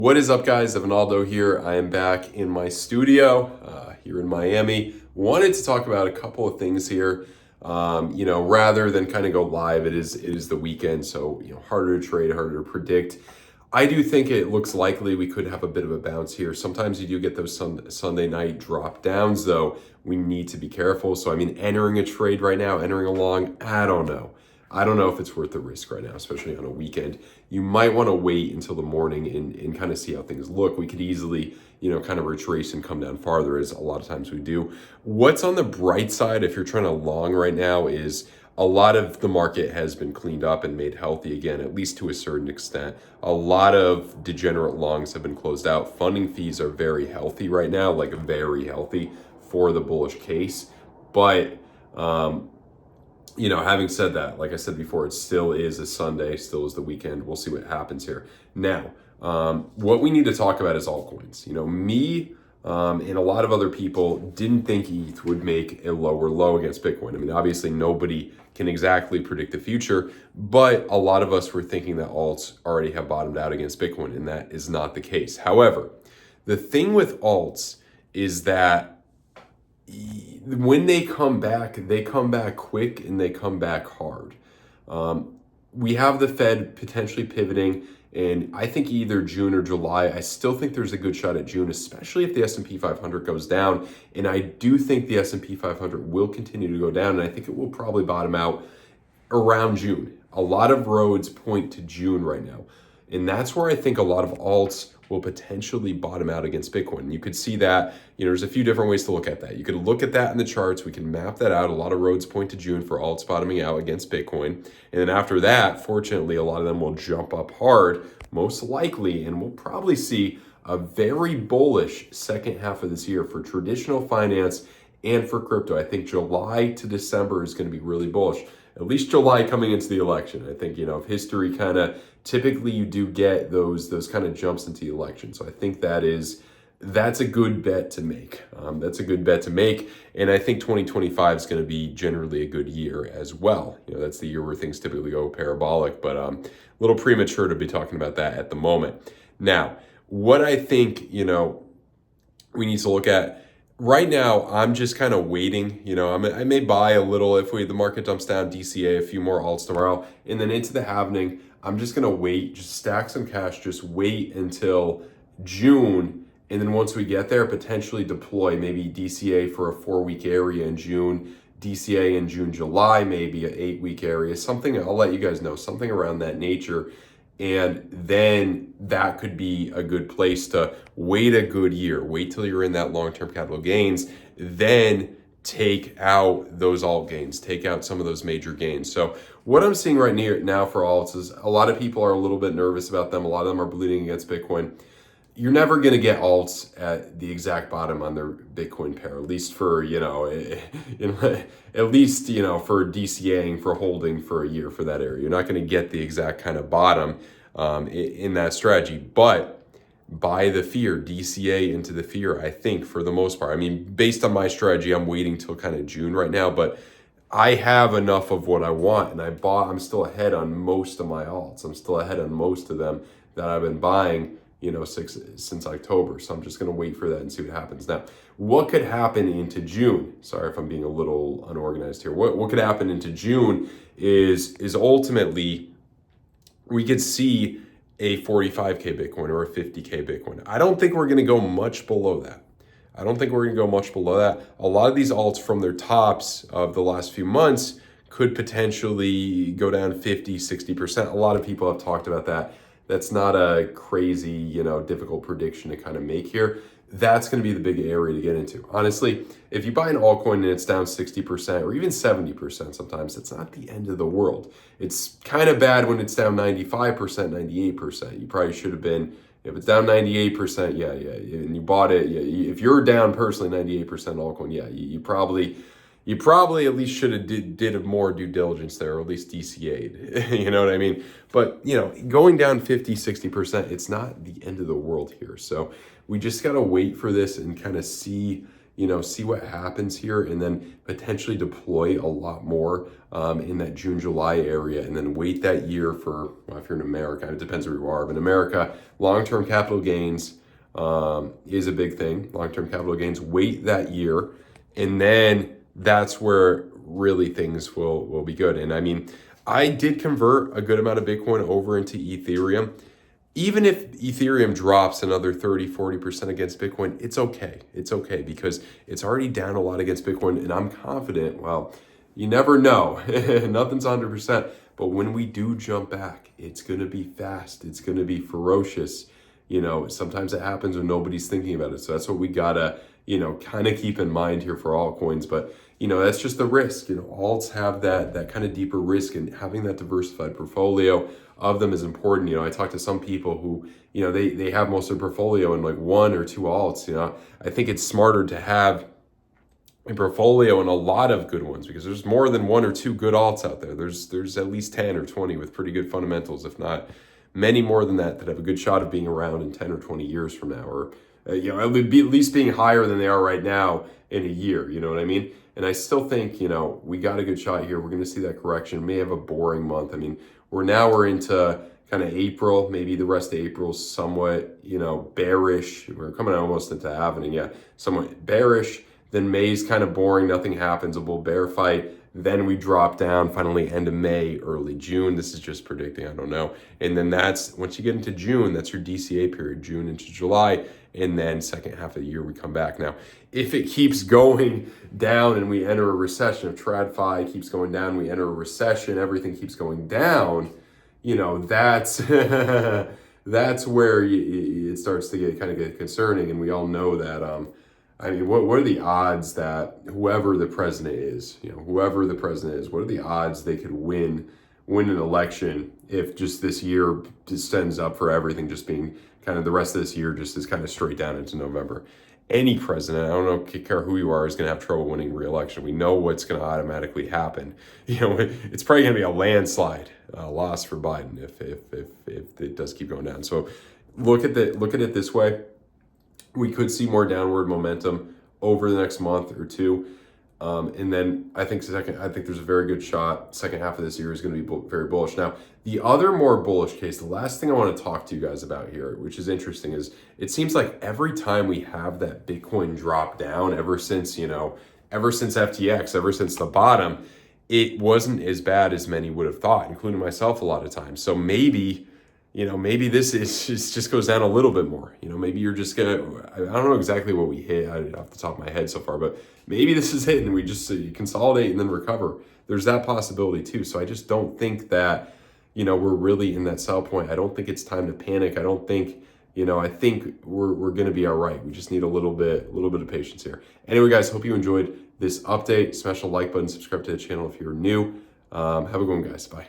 What is up, guys? Evanaldo here. I am back in my studio here in Miami. Wanted to talk about a couple of things here. Rather than kind of go live, it is the weekend, so harder to trade, harder to predict. I do think it looks likely we could have a bit of a bounce here. Sometimes you do get those Sunday night drop downs, though. We need to be careful. So entering a trade right now, entering a long, I don't know. I don't know if it's worth the risk right now, especially on a weekend. You might want to wait until the morning and kind of see how things look. We could easily, kind of retrace and come down farther, as a lot of times we do. What's on the bright side, if you're trying to long right now, is a lot of the market has been cleaned up and made healthy again, at least to a certain extent. A lot of degenerate longs have been closed out. Funding fees are very healthy right now, like very healthy for the bullish case. But, having said that, like I said before, it still is a Sunday, still is the weekend. We'll see what happens here. Now, what we need to talk about is altcoins. Me and a lot of other people didn't think ETH would make a lower low against Bitcoin. Obviously, nobody can exactly predict the future, but a lot of us were thinking that alts already have bottomed out against Bitcoin, and that is not the case. However, the thing with alts is that when they come back quick and they come back hard. We have the Fed potentially pivoting, and I think either June or July. I still think there's a good shot at June, especially if the S&P 500 goes down. And I do think the S&P 500 will continue to go down, and I think it will probably bottom out around June. A lot of roads point to June right now. And that's where I think a lot of alts will potentially bottom out against Bitcoin. You could see that, there's a few different ways to look at that. You could look at that in the charts. We can map that out. A lot of roads point to June for alts bottoming out against Bitcoin. And then after that, fortunately, a lot of them will jump up hard, most likely, and we'll probably see a very bullish second half of this year for traditional finance and for crypto. I think July to December is going to be really bullish. At least July coming into the election. I think, if history kind of, typically you do get those kind of jumps into the election. So I think that's a good bet to make. That's a good bet to make. And I think 2025 is going to be generally a good year as well. That's the year where things typically go parabolic, but a little premature to be talking about that at the moment. Now, what I think, we need to look at right now, I'm just kind of waiting. I may buy a little if the market dumps down, DCA, a few more alts tomorrow, and then into the halvening. I'm just going to wait, just stack some cash, just wait until June. And then once we get there, potentially deploy maybe DCA for a 4-week area in June, DCA in June, July, maybe an 8-week area, something. I'll let you guys know, something around that nature. And then that could be a good place to wait a good year. Wait till you're in that long-term capital gains. Then take out those alt gains. Take out some of those major gains. So what I'm seeing right now for alts is a lot of people are a little bit nervous about them. A lot of them are bleeding against Bitcoin. You're never going to get alts at the exact bottom on their Bitcoin pair, at least for, at least, for DCAing, for holding for a year for that area. You're not going to get the exact kind of bottom in that strategy. But buy the fear, DCA into the fear, I think, for the most part. Based on my strategy, I'm waiting till kind of June right now, but I have enough of what I want, and I'm still ahead on most of my alts. I'm still ahead on most of them that I've been buying, since October. So I'm just going to wait for that and see what happens. Now, what could happen into June? Sorry if I'm being a little unorganized here. What could happen into June is ultimately we could see a 45K Bitcoin or a 50K Bitcoin. I don't think we're going to go much below that. A lot of these alts from their tops of the last few months could potentially go down 50, 60%. A lot of people have talked about that. That's not a crazy, difficult prediction to kind of make here. That's going to be the big area to get into. Honestly, if you buy an altcoin and it's down 60% or even 70% sometimes, it's not the end of the world. It's kind of bad when it's down 95%, 98%. You probably should have been, if it's down 98%, yeah, and you bought it, if you're down personally 98% altcoin, you probably at least should have did more due diligence there, or at least DCA'd. You know what I mean? But, going down 50, 60%, it's not the end of the world here. So we just got to wait for this and kind of see, see what happens here, and then potentially deploy a lot more in that June, July area, and then wait that year for, well, if you're in America, it depends where you are, but in America, long-term capital gains is a big thing. Long-term capital gains, wait that year, and then that's where really things will be good. And I mean, I did convert a good amount of Bitcoin over into Ethereum. Even if Ethereum drops another 30-40% against Bitcoin, it's okay. It's okay because it's already down a lot against Bitcoin, and I'm confident, well, you never know. Nothing's 100%, but when we do jump back, it's going to be fast. It's going to be ferocious. Sometimes it happens when nobody's thinking about it. So that's what we got to, kind of keep in mind here for altcoins. But, that's just the risk. Alts have that kind of deeper risk, and having that diversified portfolio of them is important. I talked to some people who, they have most of their portfolio in like one or two alts. I think it's smarter to have a portfolio in a lot of good ones, because there's more than one or two good alts out there. There's at least 10 or 20 with pretty good fundamentals, if not many more than that have a good shot of being around in 10 or 20 years from now, or at least being higher than they are right now in a year. You know what I mean? And I still think, we got a good shot here. We're going to see that correction. May have a boring month. I mean, we're into kind of April, maybe the rest of April's somewhat, bearish. We're coming almost into halving, somewhat bearish. Then May's kind of boring, nothing happens, a bull bear fight. Then we drop down, finally end of May, early June. This is just predicting, I don't know. And then that's, once you get into June, that's your DCA period, June into July. And then second half of the year, we come back. Now, if it keeps going down and we enter a recession, if TradFi keeps going down, we enter a recession, everything keeps going down, that's that's where it starts to get concerning. And we all know that, what are the odds that whoever the president is, what are the odds they could win an election if just this year just ends up for everything just being kind of the rest of this year just is kind of straight down into November? Any president, I don't care who you are, is going to have trouble winning re-election. We know what's going to automatically happen. It's probably going to be a landslide loss for Biden if it does keep going down. So look at it this way. We could see more downward momentum over the next month or two. And then I think there's a very good shot. Second half of this year is going to be very bullish. Now, the other more bullish case, the last thing I want to talk to you guys about here, which is interesting, is it seems like every time we have that Bitcoin drop down, ever since FTX, ever since the bottom, it wasn't as bad as many would have thought, including myself a lot of times. So maybe this just goes down a little bit more. Maybe you're just I don't know exactly what we hit off the top of my head so far, but maybe this is it and we just consolidate and then recover. There's that possibility too. So I just don't think that, we're really in that sell point. I don't think it's time to panic. I don't think, I think we're going to be all right. We just need a little bit of patience here. Anyway, guys, hope you enjoyed this update. Smash the like button, subscribe to the channel if you're new. Have a good one, guys. Bye.